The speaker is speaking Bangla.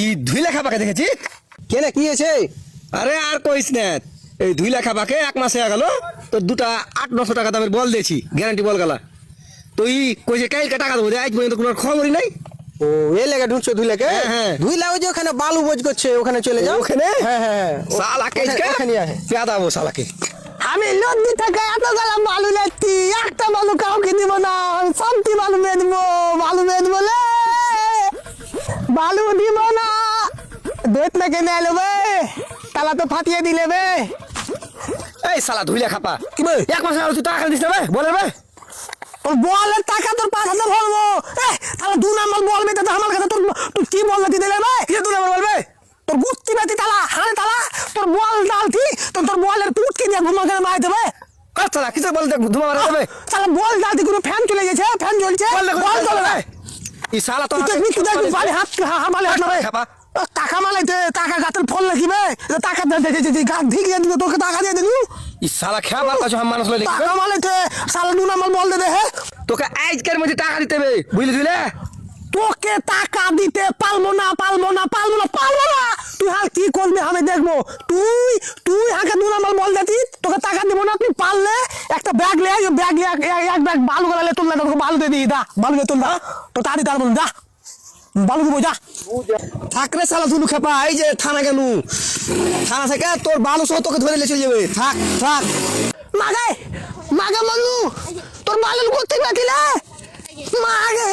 ই ধুইলা খাবাকে দেখেছি কেনে কি হয়েছে? আরে আর কইস না এই ধুইলা খাবাকে এক মাসে গেল তো দুটা 800-900 টাকা দামের বল দিয়েছি গ্যারান্টি বল গেলা তো ই কইছে কালকে টাকা দেবো আজ পর্যন্ত কোনো খবরই নাই। ও এই লেগে ঢুকছো ধুইলাকে? হ্যাঁ। ধুইলা ওই যে ওখানে বালু বোঝ করছে, ওখানে চলে যাও। ওখানে? হ্যাঁ শালাকে ওখানে আহে। পেদাবো শালাকে। আমি নদী থেকে এত গেলাম বালু লেছি, একটা বালু কাউকে দিব না, আমি শান্তি বালু বেঁধবো, বালু বেঁধবো লে, বালু দিব না। দেখ না কেনে এলো বে, তালা তো ফাটিয়ে দিলে বে। এই শালা ধুইলা খাপা কি বে এক মাসে আর তুই টাকা দিস না বে বলে বে তোর বলের টাকা তোর 5,000 বলবো। তাহলে 2 নম্বর বল বেঁধে তো আমার কাছে তোর তুই কি বললে দিলে বে? কি 2 নম্বর বলবে? তোর গুত্তি বেতি তালা হাড়ে তালা তোর বল ডালতি তোর বলের পুটকে দিয়ে ঘুমা করে মার দেবে। কথা না কিছু বলতে ধুমা মারা দেবে। তাহলে বল ডালতি কোনো ফ্যান চলে গেছে, ফ্যান জ্বলছে, বল চলে না। ই শালা তো তুই দেখ বাড়ি হাত হামালে হাত না খাপা টাকা মালাইতে টাকা গাতের ফল লাগিবে, টাকা গাত ভিগিয়ে দিবে, তোকে টাকা দিয়ে দিবি। ই শালা খাবার কাছে হাম মানুষ লইলি টাকা মালাইতে সালা 2 নম্বর বল দে হে। তোকে আজকের মধ্যে টাকা দিতে হবে বুঝলি দিলে। তোকে টাকা দিতে পারবো না। তুই হাল কি করবি আমি দেখবো। তুই হাকে 2 নম্বর বল দিতি, তোকে টাকা দিব না। তুই পারলে একটা ব্যাগ লে, এক ব্যাগ বালু গলালে তুললে তোকে বালু দিয়ে দিই, দা বালু দিয়ে তুল, দা তো তাড়ি তার বল, দা বালু দিব, যা থাকরে শালা ধুলু খেপা এই যে থানা গেল থানা থেকে তোর বালু সহ তোকে ধরে নিয়ে চলে যাবে। থাক মাগে মাগে বলু তোর বালু করতে গেছিলে মাগে।